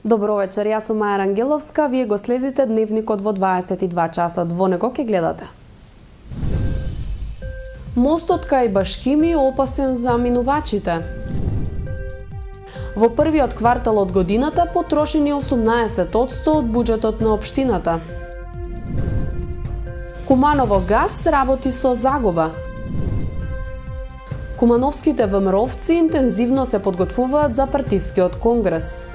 Добро вечер, јас сум Маја Рангеловска, вие го следите дневникот во 22 часот. Во него ќе гледате. Мостот кај Башкими опасен за минувачите. Во првиот квартал од годината потрошени 18% од буџетот на општината. Куманово газ работи со загуба. Кумановските ВМРО-вци интензивно се подготвуваат за партискиот конгрес.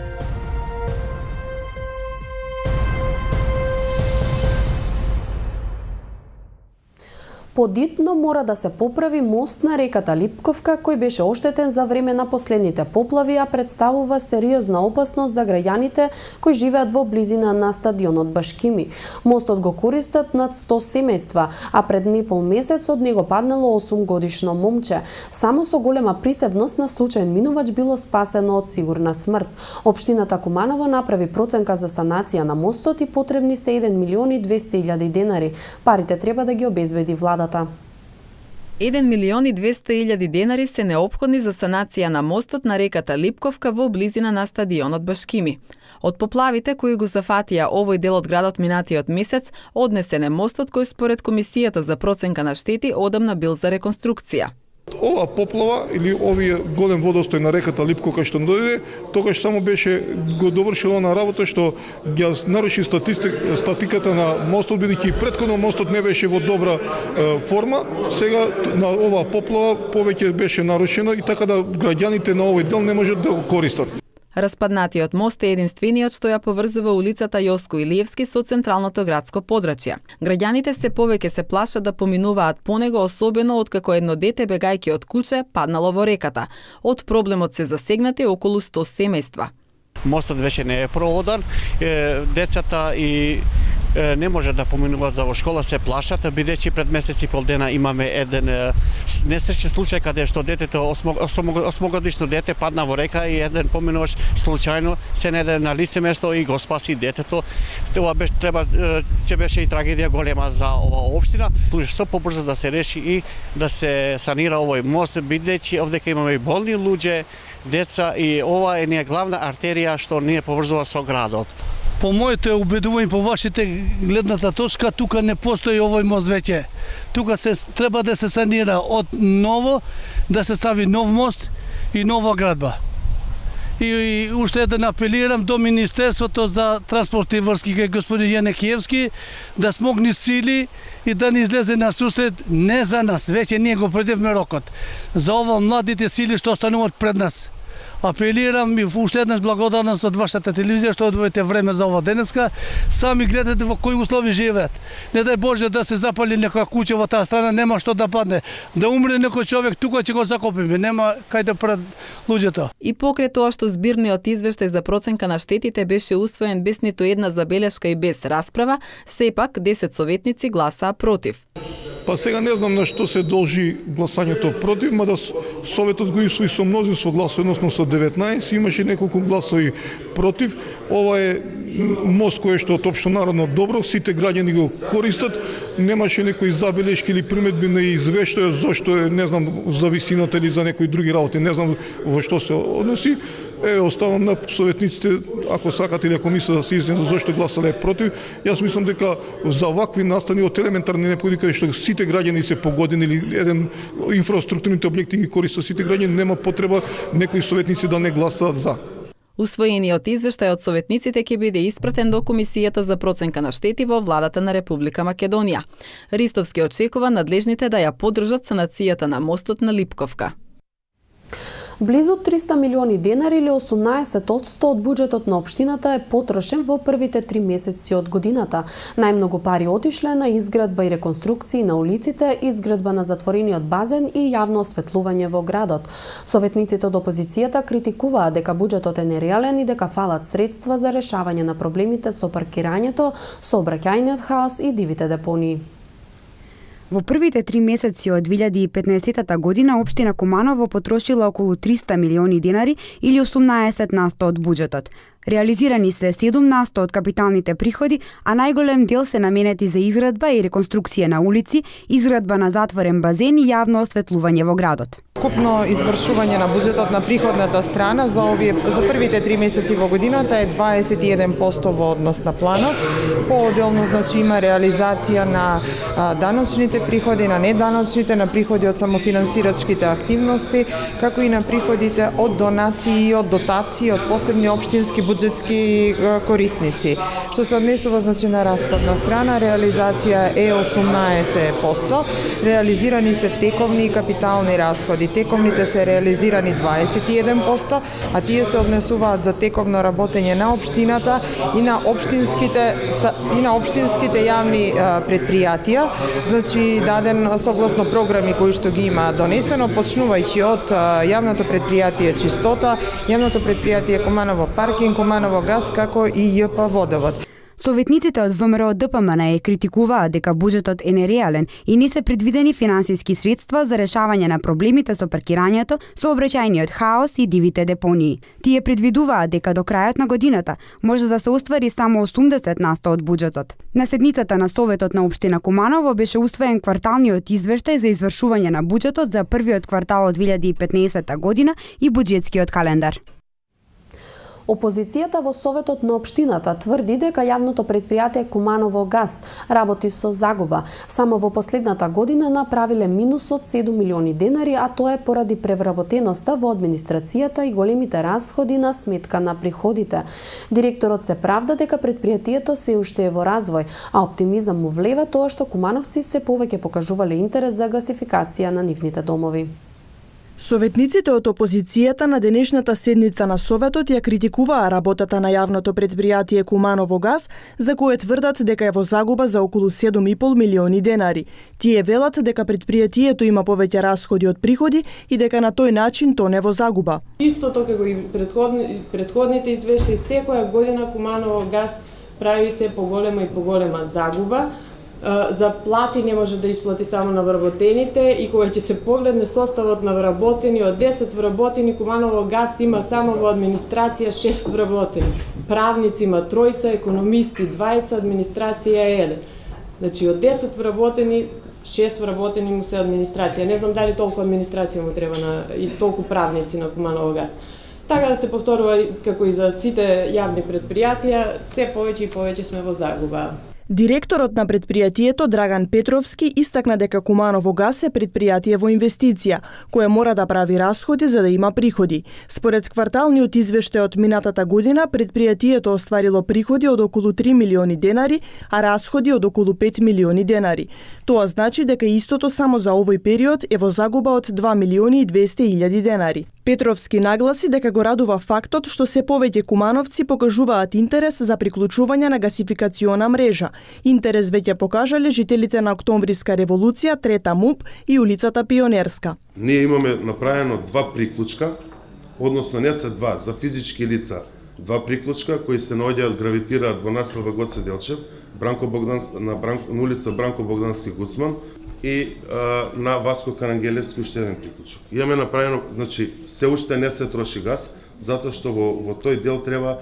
Подитно мора да се поправи мост на реката Липковка, кој беше оштетен за време на последните поплави, а представува сериозна опасност за граѓаните кои живеат во близина на стадионот Башкими. Мостот го користат над 100 семејства, а пред непол месец од него паднало 8-годишно момче. Само со голема присебност на случаен минувач било спасено од сигурна смрт. Општината Куманово направи проценка за санација на мостот и потребни се 1.200.000 денари. Парите треба да ги обезбеди владата. 1.200.000 денари се неопходни за санација на мостот на реката Липковка во близина на стадионот Башкими. Од поплавите кои го зафатија овој дел од градот минатиот месец, однесен е мостот кој според Комисијата за проценка на штети одамна бил за реконструкција. Ова поплава или овие голем водостој на реката Липковка што дојде, тогаш само беше го довршила на работа што ја наруши статиката на мостот, бидејќи претходно мостот не беше во добра форма. Сега на оваа поплава повеќе беше нарушено и така да граѓаните на овој дел не можат да го користат. Распаднатиот мост е единствениот што ја поврзува улицата Јоско Илиевски со централното градско подрачје. Граѓаните се повеќе се плашат да поминуваат по него, особено откако едно дете бегајќи од куќе паднало во реката. Од проблемот се засегнати околу 100 семејства. Мостот веќе не е проводан, децата и не може да поминуваат за во школа, се плашат, бидејќи пред месец и пол дена имаме еден несреќен случај каде што детето, 8-годишно дете падна во река и еден поминувач случајно се најде на лице место и го спаси детето. Тоа ќе беше и трагедија голема за оваа општина. Што побрзо да се реши и да се санира овој мост, бидејќи овдека имаме и болни луѓе, деца и ова е ние главна артерија што ние поврзува со градот. По моето е убедување, по вашите гледната точка, тука не постои овој мост веќе. Тука треба да се санира од ново, да се стави нов мост и нова градба. И уште да апелирам до Министерството за транспорт и врски кај господин Јанекиевски да смогни сили и да ни излезе на сусрет не за нас, веќе ние го предевме рокот. За ова младите сили што остануваат пред нас. Апелирам и уште еднаш благодарност од вашата телевизија што одвоите време за ова денеска. Сами гледате во кои услови живеат. Не дај Боже да се запали некоја куќа во таа страна, нема што да падне. Да умре некој човек, тука ќе го закопиме, нема кај да пред луѓето. И покрај тоа што збирниот извештај за проценка на штетите беше усвоен без ниту една забелешка и без расправа, сепак 10 советници гласаа против. Па сега не знам на што се должи гласањето против, мада Советот го усвои со мнозинство гласови, односно со 19, имаше неколку гласови против. Ова е мост кој што од општенародно добро, сите граѓани го користат, немаше некои забелешки или приметби на извештајот зошто е, не знам, за висината или за некои други работи, не знам во што се односи. Оставам на советниците, ако сакат или ако мислат да се изјаснат зошто гласале против. Јас мислам дека за вакви настани од елементарни непогоди каде што сите граѓани се погодени или еден инфраструктурните објекти ги користат сите граѓани, нема потреба некои советници да не гласаат за. Усвоениот извештај од советниците ќе биде испратен до Комисијата за проценка на штети во владата на Република Македонија. Ристовски очекува надлежните да ја поддржат санацијата на мостот на Липковка. Близу 300 милиони денари или 18% од буџетот на општината е потрошен во првите 3 месеци од годината. Најмногу пари отишле на изградба и реконструкции на улиците, изградба на затворениот базен и јавно осветлување во градот. Советниците од опозицијата критикуваат дека буџетот е нереален и дека фалат средства за решавање на проблемите со паркирањето, сообраќајниот хаос и дивите депонии. Во првите 3 месеци од 2015 година општина Куманово потрошила околу 300 милиони денари или 18% од буџетот. Реализирани се 7% од капиталните приходи, а најголем дел се наменети за изградба и реконструкција на улици, изградба на затворен базен и јавно осветлување во градот. Ukupno извршување на буџетот на приходната страна за првите 3 месеци во годината е 21% во однос на планот. Поотделно има реализација на даночните приходи, на неданочните, на приходи од самофинансирачките активности, како и на приходите од донации и од дотации од посебни општински буџетски корисници. Што се однесува на расходна страна, реализација е 18%, реализирани се тековни и капитални расходи. Тековните се реализирани 21%, а тие се однесуваат за тековно работење на општината и на општинските јавни предпријатија, даден согласно програми кои што ги има донесено, почнувајќи од јавното предпријатие Чистота, јавното предпријатие Куманово паркинг, Куманово газ, како и ЈП Водовод. Советниците од ВМРО ДПМН критикуваат дека буџетот е нереален и не се предвидени финансиски средства за решавање на проблемите со паркирањето, сообраќајниот хаос и дивите депонии. Тие предвидуваат дека до крајот на годината може да се оствари само 80% од буџетот. На седницата на Советот на општина Куманово беше усвоен кварталниот извештај за извршување на буџетот за првиот квартал од 2015 година и буџетскиот календар. Опозицијата во Советот на општината тврди дека јавното предпријатие Куманово газ работи со загуба. Само во последната година направиле минус од 7 милиони денари, а тоа е поради превработеноста во администрацијата и големите расходи на сметка на приходите. Директорот се правда дека предпријатието се уште е во развој, а оптимизам му влева тоа што кумановци се повеќе покажувале интерес за гасификација на нивните домови. Советниците од опозицијата на денешната седница на Советот ја критикуваа работата на јавното предпријатие Куманово газ, за кое тврдат дека е во загуба за околу 7,5 милиони денари. Тие велат дека предпријатието има повеќе расходи од приходи и дека на тој начин то не во загуба. Истото како и претходните извештаи, секоја година Куманово газ прави се поголема и поголема загуба. За плати не може да исплати само на вработените и кога ќе се погледне составот на вработени, од 10 вработени Куманово газ има само во администрација 6 вработени. Правници има 3, економисти 2, администрација 1. Значи од 10 вработени 6 вработени му се администрација. Не знам дали толку администрација му треба и толку правници на Куманово газ. Така да се повторува како и за сите јавни предпријатија, се повеќе и повеќе сме во загуба. Директорот на предпријатието Драган Петровски истакна дека Куманово газ е предпријатие во инвестиција, кое мора да прави расходи за да има приходи. Според кварталниот извештај од минатата година, предпријатието остварило приходи од околу 3 милиони денари, а расходи од околу 5 милиони денари. Тоа значи дека истото само за овој период е во загуба од 2 милиони и 200 илјади денари. Петровски нагласи дека го радува фактот што се повеќе кумановци покажуваат интерес за приклучување на гасификациона мрежа. Интерес веќе покажале жителите на Октомвриска револуција, Трета МУП и улицата Пионерска. Ние имаме направено 2 приклучка, односно не се 2, за физички лица 2 приклучка кои се наоѓаат, гравитираат во населба Гоце Делчев, на улица Бранко Богдански Гуцман и на Васко Карангелевски уште еден приклучок. Имаме направено, значи, се уште не се троши газ, затоа што во тој дел треба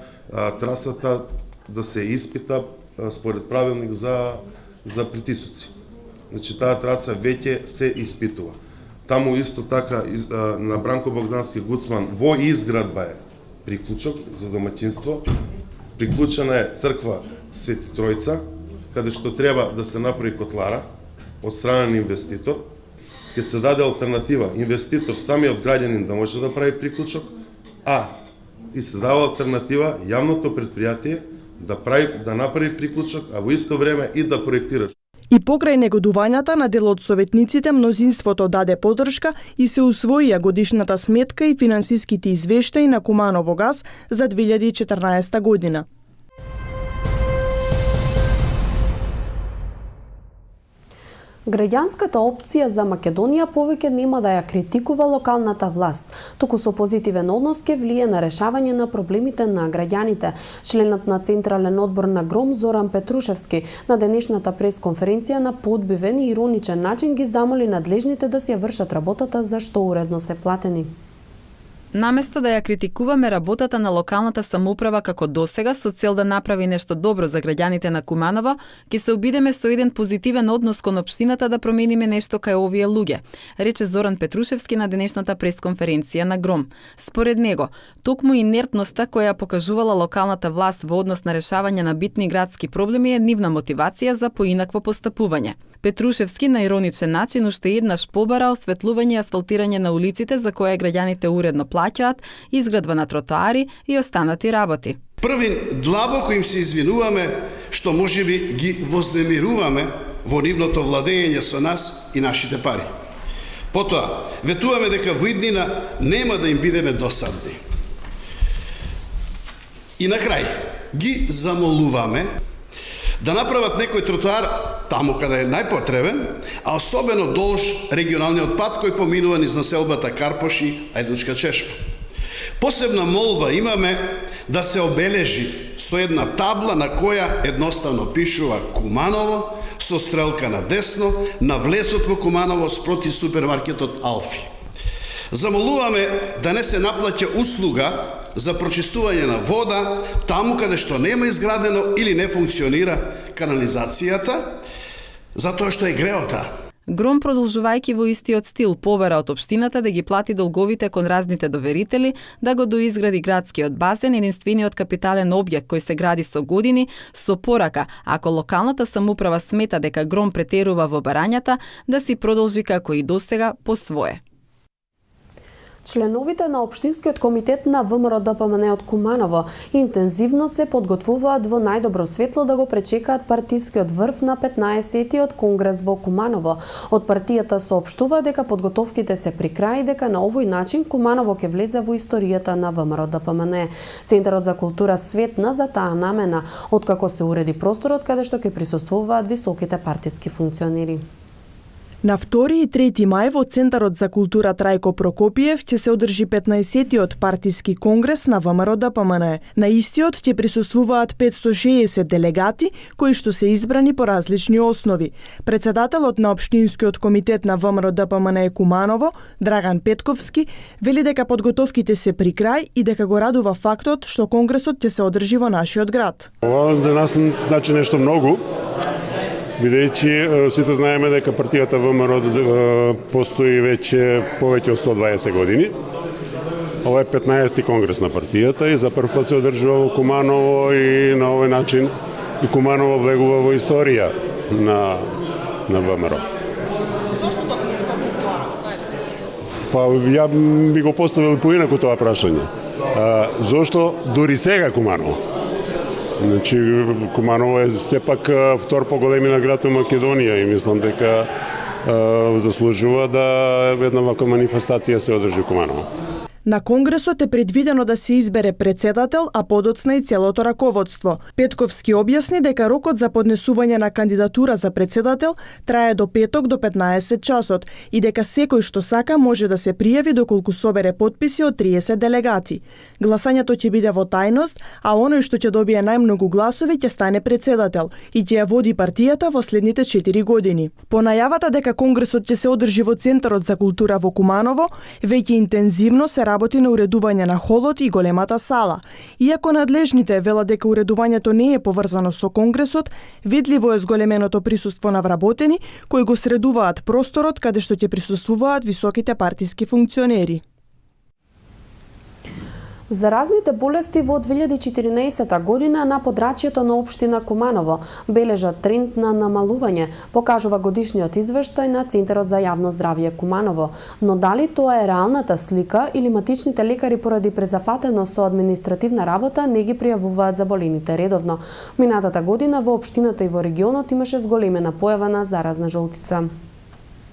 трасата да се испита според правилник за притисоци. Значи, таа траса веќе се испитува. Таму исто така на Бранко Богдански Гуцман во изградба е приклучок за домаќинство. Приклучена е црква Свети Тројца, каде што треба да се направи котлара од страна на инвеститор. Ќе се даде алтернатива инвеститор, самиот граѓанин да може да прави приклучок, и се дава алтернатива јавното предпријатие да направи приклучок, а во исто време и да проектира. И покрај негодувањата на дел од советниците, мнозинството даде поддршка и се усвоија годишната сметка и финансиските извештаи на Куманово газ за 2014 година. Граѓанската опција за Македонија повеќе нема да ја критикува локалната власт, туку со позитивен однос ке влие на решавање на проблемите на граѓаните. Членот на Централен одбор на ГРОМ Зоран Петрушевски на денешната пресконференција на поодбивен и ироничен начин ги замоли надлежните да си ја вршат работата за што уредно се платени. Наместо да ја критикуваме работата на локалната самоуправа како досега со цел да направи нешто добро за граѓаните на Куманово, ќе се обидеме со еден позитивен однос кон општината да промениме нешто кај овие луѓе, рече Зоран Петрушевски на денешната пресконференција на Гром. Според него, токму инертноста која покажувала локалната власт во однос на решавање на битни градски проблеми е нивна мотивација за поинакво постапување. Петрушевски на ироничен начин уште еднаш побара осветлување и асфалтирање на улиците за кое граѓаните уредно плаќаат, изградба на тротоари и останати работи. Првин, длабоко им се извинуваме што можеби ги вознемируваме во нивното владење со нас и нашите пари. Потоа, ветуваме дека во иднина нема да им бидеме досадни. И на крај, ги замолуваме да направат некој тротоар таму каде е најпотребен, а особено долж регионалниот пат кој поминува низ населбата Карпош и Ајдучка чешма. Посебна молба имаме да се обележи со една табла на која едноставно пишува Куманово со стрелка на десно на влезот во Куманово спроти супермаркетот Алфи. Замолуваме да не се наплаќа услуга за прочистување на вода таму каде што нема изградено или не функционира канализацијата, затоа што е греота. Гром, продолжувајќи во истиот стил, побара од општината да ги плати долговите кон разните доверители, да го доизгради градскиот базен, единствениот капитален објект кој се гради со години, со порака, ако локалната самоуправа смета дека Гром претерува во барањата, да си продолжи како и досега по свое. Членовите на Општинскиот комитет на ВМРО ДПМН од Куманово интензивно се подготвуваат во најдобро светло да го пречекаат партискиот врв на 15-тиот конгрес во Куманово. Од партијата соопштува дека подготовките се при крај и дека на овој начин Куманово ќе влезе во историјата на ВМРО ДПМН. Центарот за култура светна за таа намена, откако се уреди просторот каде што ќе присуствуваат високите партиски функционери. На 2 и 3 мај во Центарот за култура Трајко Прокопиев ќе се одржи 15-тиот партиски конгрес на ВМРО ДПМН. На истиот ќе присуствуваат 560 делегати кои што се избрани по различни основи. Председателот на Општинскиот комитет на ВМРО ДПМН Куманово, Драган Петковски, вели дека подготовките се при крај и дека го радува фактот што конгресот ќе се одржи во нашиот град. Ова за нас значи нешто многу, бидејќи сите знаеме дека партијата ВМРО постои веќе повеќе од 120 години. Ова е 15-ти конгрес на партијата и за прв пат се одржува во Куманово и на овој начин и Куманово влегува во историја на ВМРО. Па ја би го поставил поинаку тоа прашање. Зошто дури сега Куманово? Значи, Куманово е сепак втор по големина град во Македонија и мислам дека заслужува да една ваква манифестација се одржи Куманово. На конгресот е предвидено да се избере председател, а подоцна и целото раководство. Петковски објасни дека рокот за поднесување на кандидатура за председател трае до петок до 15 часот и дека секој што сака може да се пријави доколку собере потписи од 30 делегати. Гласањето ќе биде во тајност, а оној што ќе добие најмногу гласови ќе стане председател и ќе ја води партијата во следните 4 години. По најавата дека конгресот ќе се одржи во Центарот за култура во Куманово, веќе интензивно се работи на уредување на холот и големата сала. Иако надлежните велат дека уредувањето не е поврзано со конгресот, видливо е зголеменото присуство на вработени кои го средуваат просторот каде што ќе присуствуваат високите партиски функционери. Заразните болести во 2014 година на подрачјето на општина Куманово бележат тренд на намалување, покажува годишниот извештај на Центарот за јавно здравје Куманово. Но дали тоа е реалната слика или матичните лекари поради презафатеност со административна работа не ги пријавуваат заболените редовно? Минатата година во општината и во регионот имаше зголемена појава на заразна жолтица.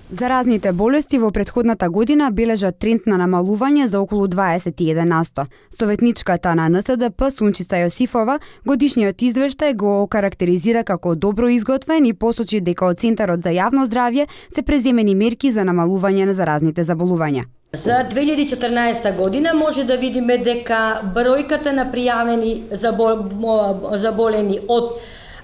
Заразните болести во претходната година бележат тренд на намалување за околу 21%. Советничката на НСДП Сунчица Јосифова годишниот извештај го окарактеризира како добро изготвен и посочи дека од Центарот за јавно здравје се преземени мерки за намалување на заразните заболувања. За 2014 година може да видиме дека бројката на пријавени заболени од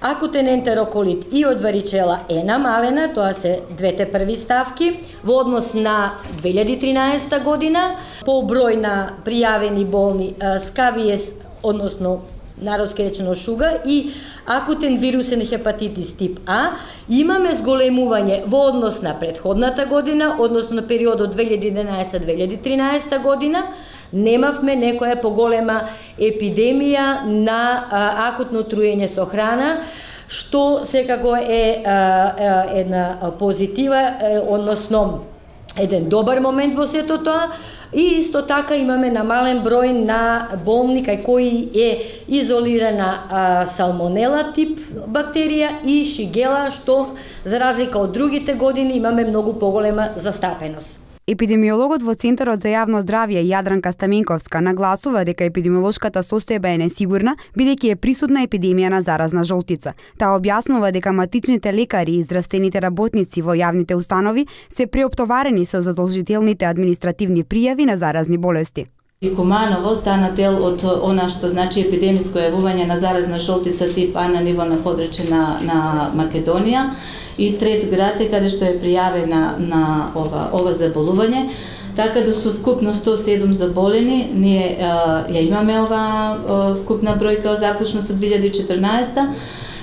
Акутен ентероколит и од варичела е намалена, тоа се двете први ставки, во однос на 2013 година, по број на пријавени болни скабиес, односно народски речено шуга и акутен вирусен хепатитис тип А, имаме зголемување во однос на претходната година, односно на периодот 2011-2013 година, немавме некоја поголема епидемија на акутно труење со храна, што секако е една позитива, односно еден добар момент во сето тоа. И исто така имаме намален број на болни кај кои е изолирана салмонела тип бактерија и шигела, што за разлика од другите години имаме многу поголема застапеност. Епидемиологот во Центарот за јавно здравје Јадранка Стаменковска нагласува дека епидемиолошката состојба е несигурна, бидејќи е присутна епидемија на заразна жолтица. Таа објаснува дека матичните лекари и здравствените работници во јавните установи се преоптоварени со задолжителните административни пријави на заразни болести. И Куманово стана дел од она што значи епидемиско јавување на заразна жолтица тип А на ниво на подрачје на Македонија и трет град е каде што е пријавена на ова заболување. Така да со вкупно 107 заболени, ние ја имаме ова вкупна бројка заклучно со 2014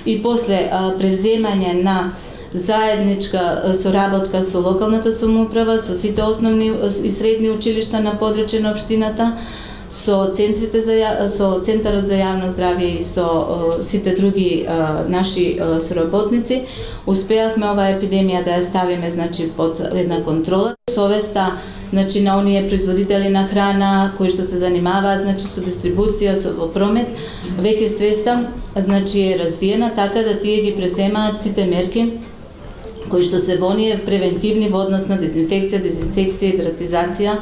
и после превземање на заедничка соработка со локалната самоуправа, со сите основни и средни училишта на подрачје на општината, со Центарот за јавно здравје и со сите други наши соработници, успеавме оваа епидемија да ја ставиме значи под една контрола. Совеста значи на оние производители на храна кои што се занимаваат значи со дистрибуција, со промет, веќе свеста значи е развиена така да тие ги преземаат сите мерки кои што се во оние превентивни во однос на дезинфекција, дезинсекција, хидратизација,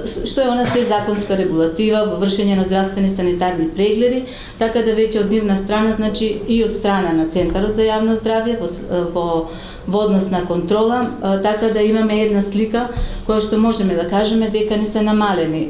што е она се законска регулатива во вршење на здравствени санитарни прегледи, така да веќе од нивна страна, значи и од страна на Центарот за јавно здравје во однос на контрола, така да имаме една слика која што можеме да кажеме дека не се намалени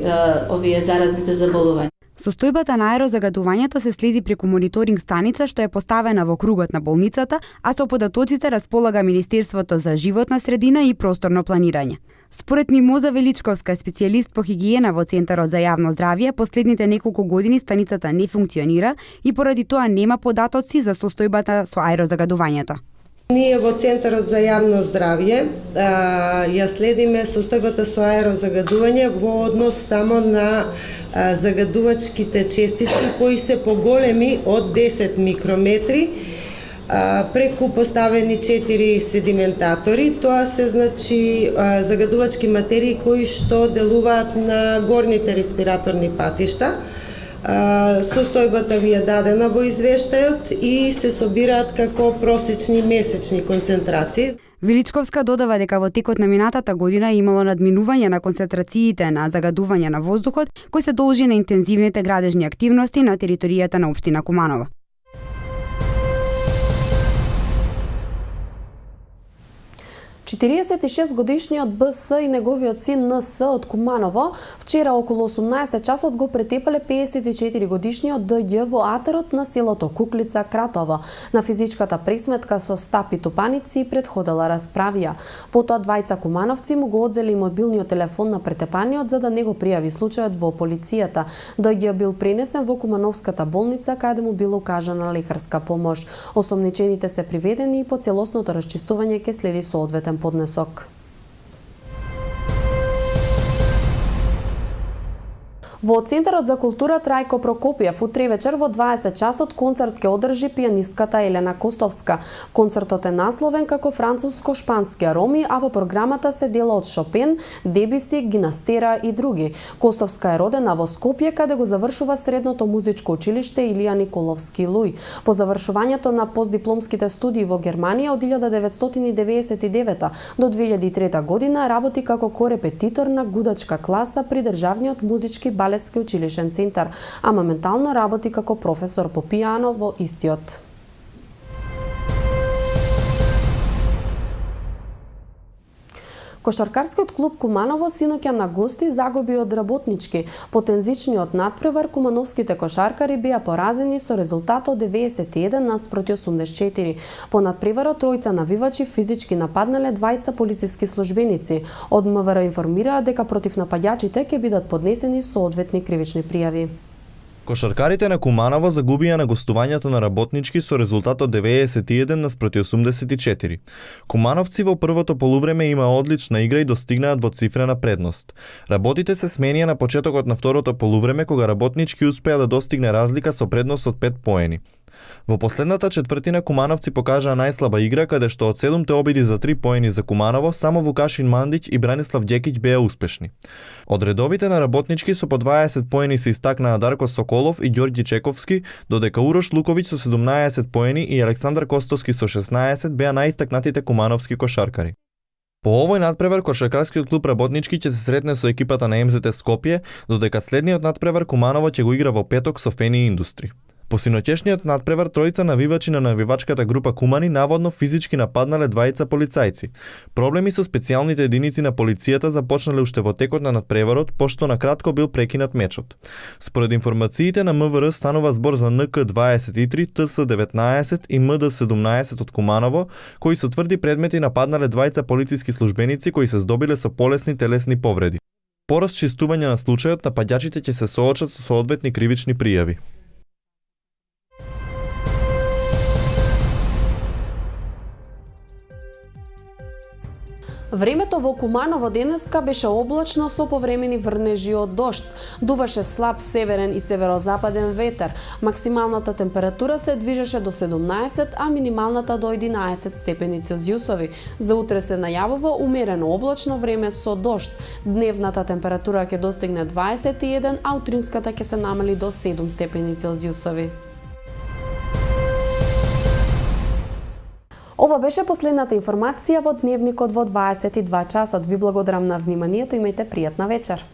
овие заразните заболувања. Состојбата на аерозагадувањето се следи преку мониторинг станица што е поставена во кругот на болницата, а со податоците располага Министерството за животна средина и просторно планирање. Според Мимоза Величковска, специјалист по хигиена во Центарот за јавно здравје, последните неколку години станицата не функционира и поради тоа нема податоци за состојбата со аерозагадувањето. Ние во Центарот за јавно здравје ја следиме состојбата со аерозагадување во однос само на загадувачките честички кои се поголеми од 10 микрометри преку поставени 4 седиментатори. Тоа се значи загадувачки материи кои што делуваат на горните респираторни патишта. Состојбата ви е дадена во извештајот и се собираат како просечни месечни концентрации. Величковска додава дека во текот на минатата година имало надминување на концентрациите на загадување на воздухот, кој се должи на интензивните градежни активности на територијата на општина Куманово. Годишниот БС и неговиот син НС од Куманово вчера околу 18 часот го претепале 54 годишниот ДЈ во атерот на селото Куклица, Кратово. На физичката пресметка со стапи тупаници предходела расправија. Потоа двајца кумановци му го одзели мобилниот телефон на претепаниот за да не го пријави случајот во полицијата. ДЈ бил пренесен во Кумановската болница каде му била укажана лекарска помош. Осомничените се приведени и по целосното расчистување ќе следи соодветен поднесок. Во Центарот за култура Трајко Прокопиев утре вечер во 20 часот концерт ќе одржи пијанистката Елена Костовска. Концертот е насловен како француско-шпански ароми, а во програмата се дела од Шопен, Дебиси, Гинастера и други. Костовска е родена во Скопје, каде го завршува средното музичко училиште Илија Николовски Луј. По завршувањето на постдипломските студии во Германија од 1999 до 2003 година работи како корепетитор на гудачка класа при државниот музички балетски училишен центар, а моментално работи како професор по пијано во истиот. Кошаркарскиот клуб Куманово синоќа на гости загуби од Работнички. По тензичниот надпревар кумановските кошаркари беа поразени со резултатот 91 наспроти 84. По надпреварот тројца навивачи физички нападнале двајца полициски службеници. Од МВР информираа дека против нападјачите ќе бидат поднесени соодветни кривични пријави. Кошаркарите на Куманово загубија на гостувањето на Работнички со резултатот 91 наспроти 84. Кумановци во првото полувреме имаа одлична игра и достигнаат двоцифрена предност. Работите се сменија на почетокот на второто полувреме кога Работнички успеа да достигне разлика со предност од 5 поени. Во последната четвртина Кумановци покажаа најслаба игра, каде што од 7 обиди за 3 поени за Куманово, само Вукашин Мандиќ и Бранислав Ѓекиќ беа успешни. Од редовите на Работнички со по 20 поени се истакнаа Дарко Соколов и Ѓорѓи Чековски, додека Урош Луковиќ со 17 поени и Александар Костовски со 16 беа најистакнатите кумановски кошаркари. По овој надпревар кошаркарскиот клуб Работнички ќе се сретне со екипата на МЗТ Скопје, додека следниот надпревар Куманово ќе го игра во петок со Фени Индустри. По синоќешниот надпревар тројца навивачи на навивачката група Кумани наводно физички нападнале двајца полицајци. Проблеми со специјалните единици на полицијата започнале уште во текот на надпреварот, пошто на кратко бил прекинат мечот. Според информациите на МВР станува збор за НК-23, ТС-19 и МД-17 од Куманово, кои со тврди предмети нападнале двајца полициски службеници кои се здобиле со полесни телесни повреди. По расчистување на случајот, нападјачите ќе се соочат со соодветни кривични пријави. Времето во Куманово денеска беше облачно со повремени врнежи од дожд. Дуваше слаб северен и северозападен ветер. Максималната температура се движеше до 17, а минималната до 11 степени Целзиусови. За утре се најавува умерено облачно време со дожд. Дневната температура ќе достигне 21, а утринската ќе се намали до 7 степени Целзиусови. Ова беше последната информација во Дневникот во 22 часот. Ви благодарам на вниманието, имајте пријатна вечер.